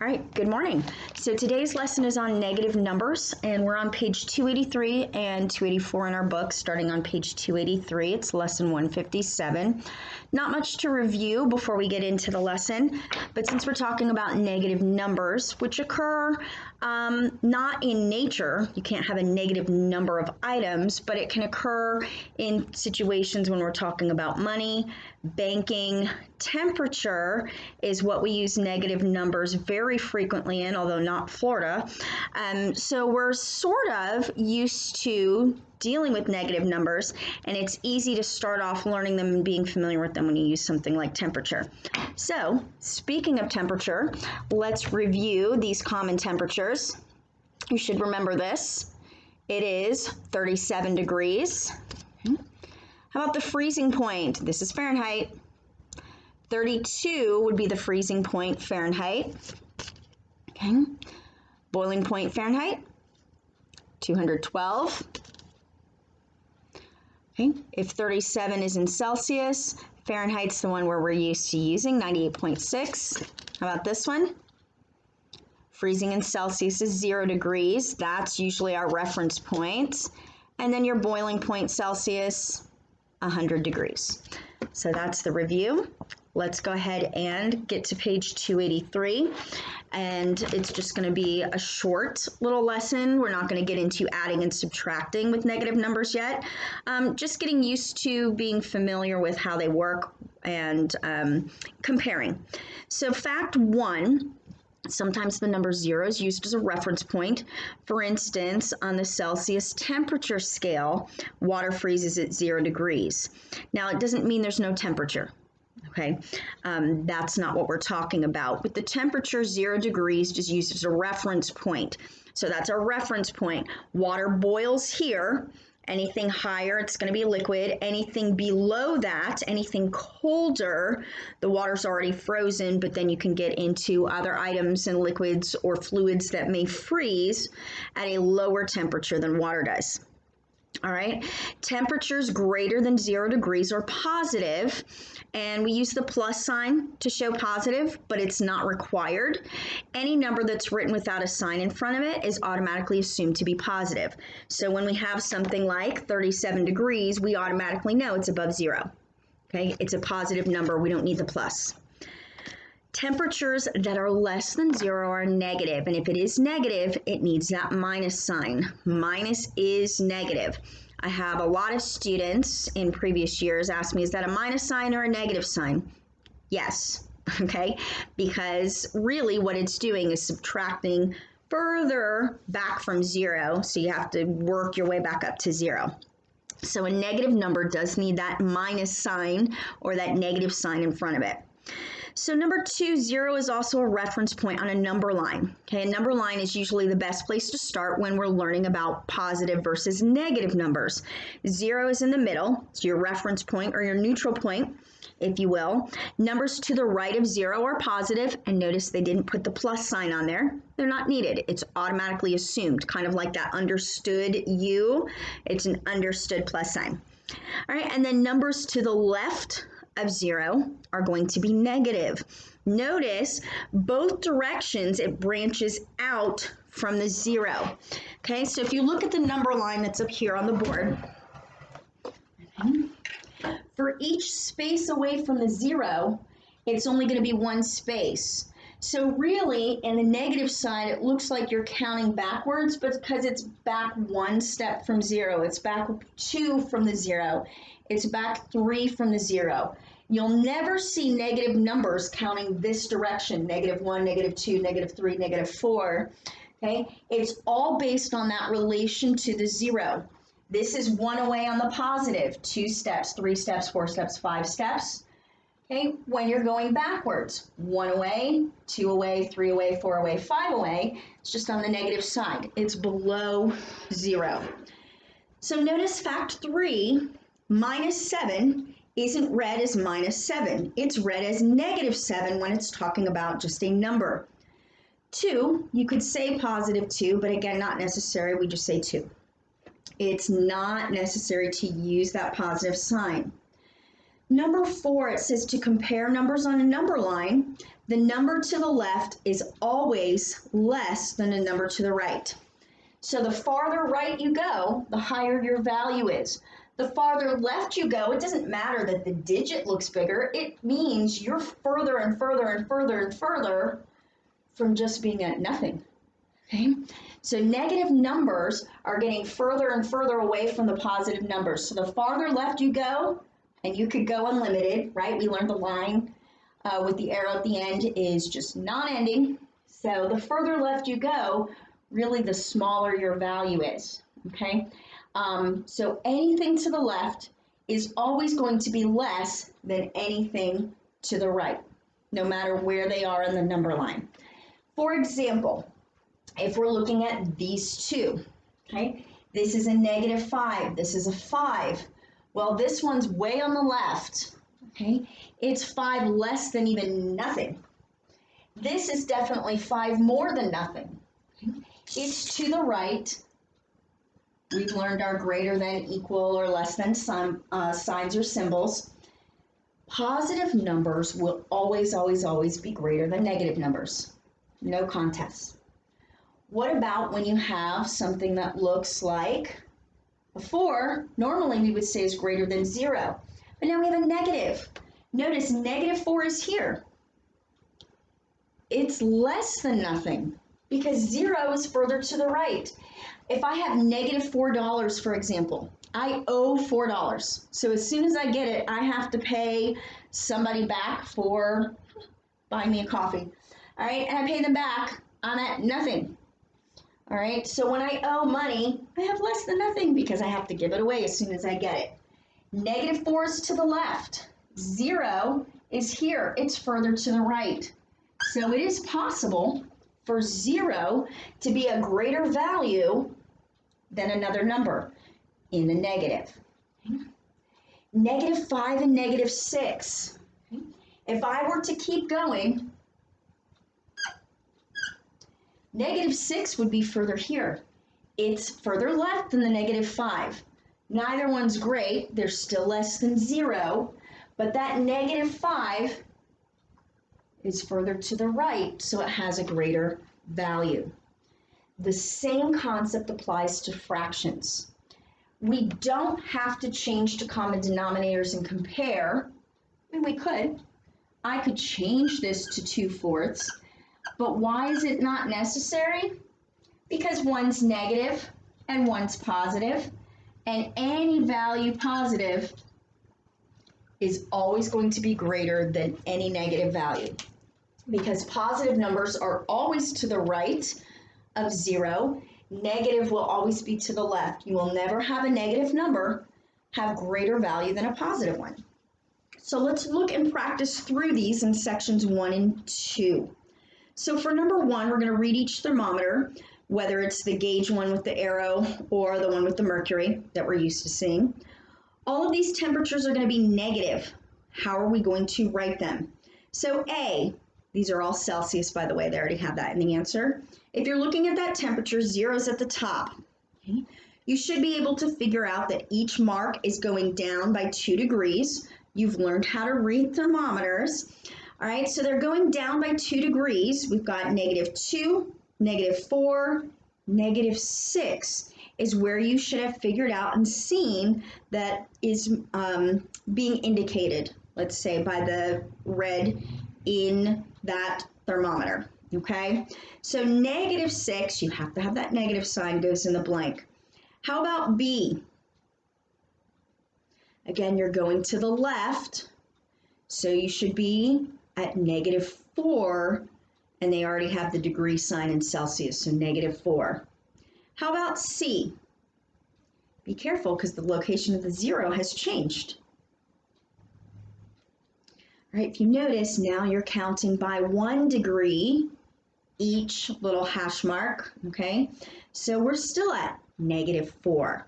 All right, good morning. So today's lesson is on negative numbers, and we're on page 283 and 284 in our book, starting on page 283. It's lesson 157. Not much to review before we get into the lesson, but since we're talking about negative numbers, which occur not in nature, you can't have a negative number of items, but it can occur in situations when we're talking about money, banking. Temperature is what we use negative numbers very frequently in, although not Florida. So we're sort of used to dealing with negative numbers, and it's easy to start off learning them and being familiar with them when you use something like temperature. So speaking of temperature, let's review these common temperatures. You should remember this. It is 37 degrees. How about the freezing point? This is Fahrenheit. 32 would be the freezing point Fahrenheit. Okay. Boiling point Fahrenheit, 212. Okay. If 37 is in Celsius, Fahrenheit's the one where we're used to using, 98.6. How about this one? Freezing in Celsius is 0 degrees. That's usually our reference point. And then your boiling point Celsius, 100 degrees. So that's the review. Let's go ahead and get to page 283, and it's just going to be a short little lesson. We're not going to get into adding and subtracting with negative numbers yet. Just getting used to being familiar with how they work and comparing. So fact one, sometimes the number 0 is used as a reference point. For instance, on the Celsius temperature scale, water freezes at 0 degrees. Now, it doesn't mean there's no temperature. Okay, that's not what we're talking about. With the temperature, 0 degrees is used as a reference point. So that's our reference point. Water boils here. Anything higher, it's going to be liquid. Anything below that, anything colder, the water's already frozen, but then you can get into other items and liquids or fluids that may freeze at a lower temperature than water does. All right, temperatures greater than 0 degrees are positive, and we use the plus sign to show positive, but it's not required. Any number that's written without a sign in front of it is automatically assumed to be positive. So when we have something like 37 degrees, we automatically know it's above 0. Okay, it's a positive number. We don't need the plus. Temperatures that are less than 0 are negative, and if it is negative, it needs that minus sign. Minus is negative. I have a lot of students in previous years ask me, is that a minus sign or a negative sign? Yes, okay, because really what it's doing is subtracting further back from 0, so you have to work your way back up to 0. So a negative number does need that minus sign or that negative sign in front of it. So number 2, 0 is also a reference point on a number line. Okay, a number line is usually the best place to start when we're learning about positive versus negative numbers. 0 is in the middle, it's your reference point or your neutral point, if you will. Numbers to the right of 0 are positive, and notice they didn't put the plus sign on there. They're not needed. It's automatically assumed, kind of like that understood U. It's an understood plus sign. All right, and then numbers to the left of 0 are going to be negative. Notice both directions it branches out from the 0. Okay, so if you look at the number line that's up here on the board, for each space away from the 0, it's only going to be one space. So really, in the negative side, it looks like you're counting backwards, but because it's back 1 step from 0, it's back 2 from the 0, it's back 3 from the 0. You'll never see negative numbers counting this direction, -1, -2, -3, -4. Okay, it's all based on that relation to the 0. This is 1 away on the positive, 2 steps, 3 steps, 4 steps, 5 steps. Okay, when you're going backwards, 1 away, 2 away, 3 away, 4 away, 5 away, it's just on the negative side. It's below 0. So notice fact 3, -7 isn't read as -7. It's read as -7 when it's talking about just a number. 2, you could say +2, but again, not necessary. We just say 2. It's not necessary to use that positive sign. Number 4, it says to compare numbers on a number line, the number to the left is always less than the number to the right. So the farther right you go, the higher your value is. The farther left you go, it doesn't matter that the digit looks bigger. It means you're further and further and further and further from just being at nothing. Okay? So negative numbers are getting further and further away from the positive numbers. So the farther left you go, and you could go unlimited, right? We learned the line with the arrow at the end is just non-ending. So the further left you go, really the smaller your value is, okay? So anything to the left is always going to be less than anything to the right, no matter where they are in the number line. For example, if we're looking at these two, okay? This is a -5, this is a 5. Well, this one's way on the left, okay? It's 5 less than even nothing. This is definitely 5 more than nothing. Okay? It's to the right. We've learned our greater than, equal, or less than signs or symbols. Positive numbers will always, always, always be greater than negative numbers. No contest. What about when you have something that looks like a 4? Normally we would say is greater than 0, but now we have a negative. Notice -4 is here. It's less than nothing because 0 is further to the right. If I have -$4, for example, I owe $4. So as soon as I get it, I have to pay somebody back for buying me a coffee. All right, and I pay them back. I'm at nothing. All right, so when I owe money, I have less than nothing because I have to give it away as soon as I get it. -4 is to the left. 0 is here. It's further to the right. So it is possible for 0 to be a greater value than another number in the negative. Okay. -5 and -6. Okay. If I were to keep going, -6 would be further here. It's further left than the -5. Neither one's great. They're still less than 0, but that -5 is further to the right, so it has a greater value. The same concept applies to fractions. We don't have to change to common denominators and compare. I mean, we could. I could change this to 2/4, but why is it not necessary? Because one's negative and one's positive, and any value positive is always going to be greater than any negative value. Because positive numbers are always to the right of 0, negative will always be to the left. You will never have a negative number have greater value than a positive one. So let's look and practice through these in sections 1 and 2. So for number 1, we're going to read each thermometer, whether it's the gauge one with the arrow or the one with the mercury that we're used to seeing. All of these temperatures are going to be negative. How are we going to write them? So A, these are all Celsius, by the way, they already have that in the answer. If you're looking at that temperature, 0 is at the top. Okay? You should be able to figure out that each mark is going down by 2 degrees. You've learned how to read thermometers. All right, so they're going down by 2 degrees. We've got -2, -4, -6 is where you should have figured out and seen that is being indicated, let's say, by the red in that thermometer, okay? So -6, you have to have that negative sign, goes in the blank. How about B? Again, you're going to the left, so you should be at -4, and they already have the degree sign in Celsius, so -4. How about C? Be careful because the location of the 0 has changed. All right, if you notice, now you're counting by 1 degree each little hash mark, okay? So we're still at -4.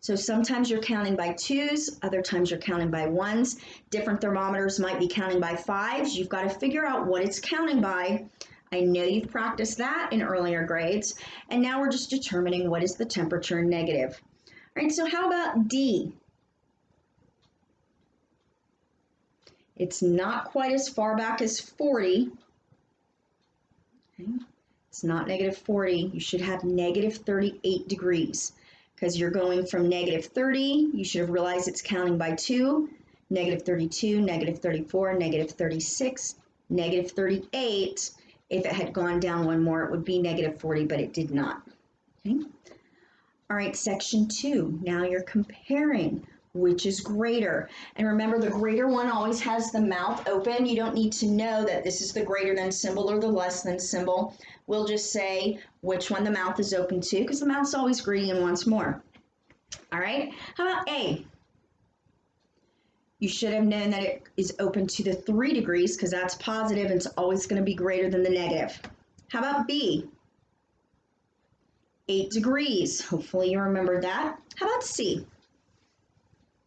So sometimes you're counting by 2s, other times you're counting by 1s. Different thermometers might be counting by 5s. You've got to figure out what it's counting by. I know you've practiced that in earlier grades, and now we're just determining what is the temperature negative. All right, so how about D? It's not quite as far back as 40, Okay? It's not negative 40. You should have negative 38 degrees because you're going from negative 30. You should have realized it's counting by 2, negative 32, negative 34, negative 36, negative 38. If it had gone down one more, it would be negative 40, but it did not. Okay? All right, section 2. Now you're comparing which is greater. And remember, the greater one always has the mouth open. You don't need to know that this is the greater than symbol or the less than symbol. We'll just say which one the mouth is open to because the mouth's always greedy and wants more. All right, how about A? You should have known that it is open to the 3 degrees because that's positive and it's always going to be greater than the negative. How about B? 8 degrees. Hopefully you remembered that. How about C?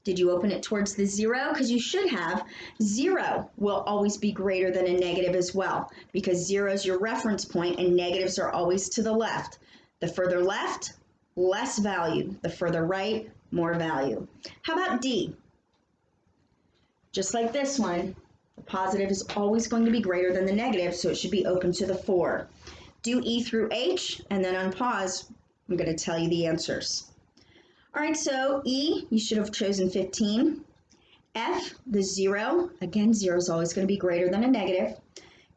Did you open it towards the 0? Because you should have. 0 will always be greater than a negative as well because 0 is your reference point and negatives are always to the left. The further left, less value. The further right, more value. How about D? Just like this one, the positive is always going to be greater than the negative, so it should be open to the 4. Do E through H, and then on pause, I'm going to tell you the answers. All right, so E, you should have chosen 15. F, the 0. Again, 0 is always going to be greater than a negative.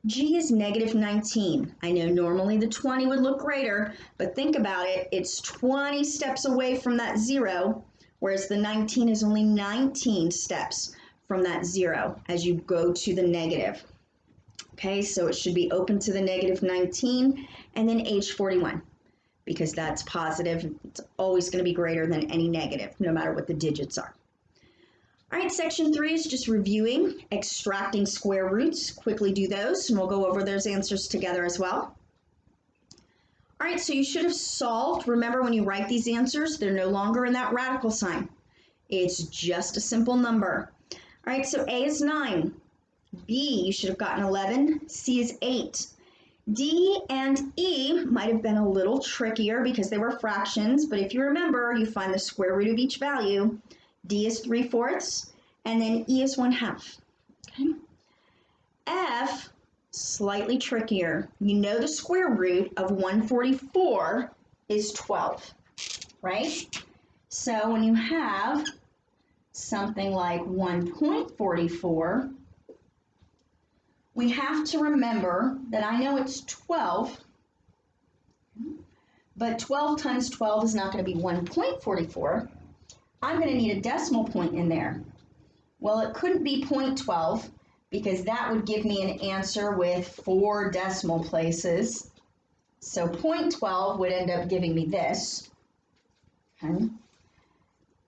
G is negative 19. I know normally the 20 would look greater, but think about it. It's 20 steps away from that 0, whereas the 19 is only 19 steps from that 0 as you go to the negative. Okay, so it should be open to the negative 19, and then H, 41. Because that's positive, it's always going to be greater than any negative, no matter what the digits are. All right, section 3 is just reviewing, extracting square roots. Quickly do those, and we'll go over those answers together as well. All right, so you should have solved. Remember, when you write these answers, they're no longer in that radical sign. It's just a simple number. All right, so A is 9. B, you should have gotten 11. C is 8. D and E might have been a little trickier because they were fractions, but if you remember, you find the square root of each value. D is 3/4, and then E is 1/2. Okay. F, slightly trickier. You know the square root of 144 is 12, right? So when you have something like 1.44, we have to remember that I know it's 12, but 12 times 12 is not going to be 1.44. I'm going to need a decimal point in there. Well, it couldn't be 0.12 because that would give me an answer with 4 decimal places. So 0.12 would end up giving me this. Okay.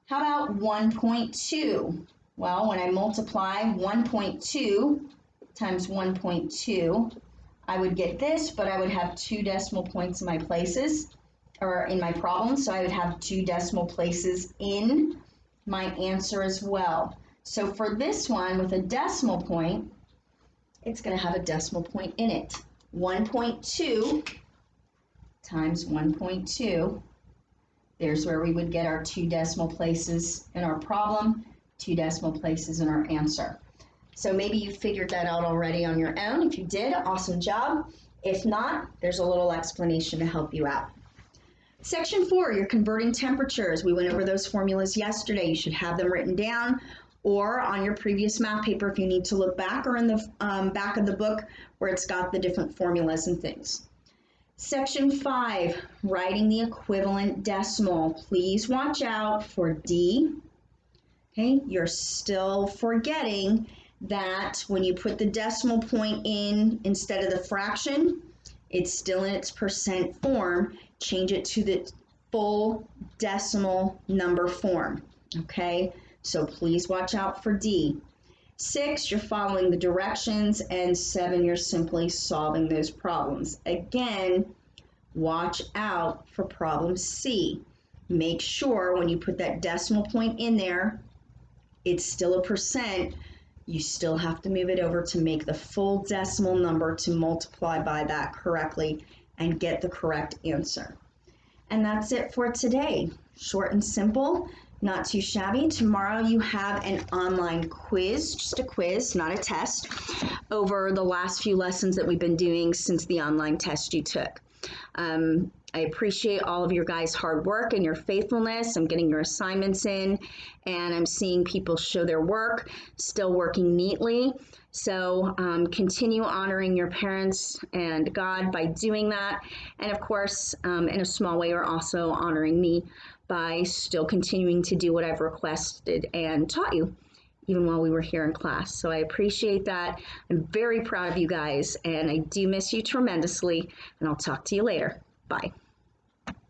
How about 1.2? Well, when I multiply 1.2 times 1.2, I would get this, but I would have 2 decimal points in my places, or in my problem, so I would have 2 decimal places in my answer as well. So for this one, with a decimal point, it's going to have a decimal point in it. 1.2 times 1.2, there's where we would get our 2 decimal places in our problem, 2 decimal places in our answer. So maybe you figured that out already on your own. If you did, awesome job. If not, there's a little explanation to help you out. Section 4, you're converting temperatures. We went over those formulas yesterday. You should have them written down or on your previous math paper if you need to look back, or in the back of the book where it's got the different formulas and things. Section 5, writing the equivalent decimal. Please watch out for D. Okay, you're still forgetting that when you put the decimal point in instead of the fraction, it's still in its percent form. Change it to the full decimal number form, okay? So please watch out for D. 6, you're following the directions, and 7, you're simply solving those problems. Again, watch out for problem C. Make sure when you put that decimal point in there, it's still a percent. You still have to move it over to make the full decimal number to multiply by that correctly and get the correct answer. And that's it for today. Short and simple. Not too shabby. Tomorrow you have an online quiz, just a quiz, not a test, over the last few lessons that we've been doing since the online test you took. I appreciate all of your guys' hard work and your faithfulness. I'm getting your assignments in, and I'm seeing people show their work, still working neatly. So continue honoring your parents and God by doing that. And of course, in a small way, you're also honoring me by still continuing to do what I've requested and taught you, even while we were here in class. So I appreciate that. I'm very proud of you guys, and I do miss you tremendously, and I'll talk to you later. Bye.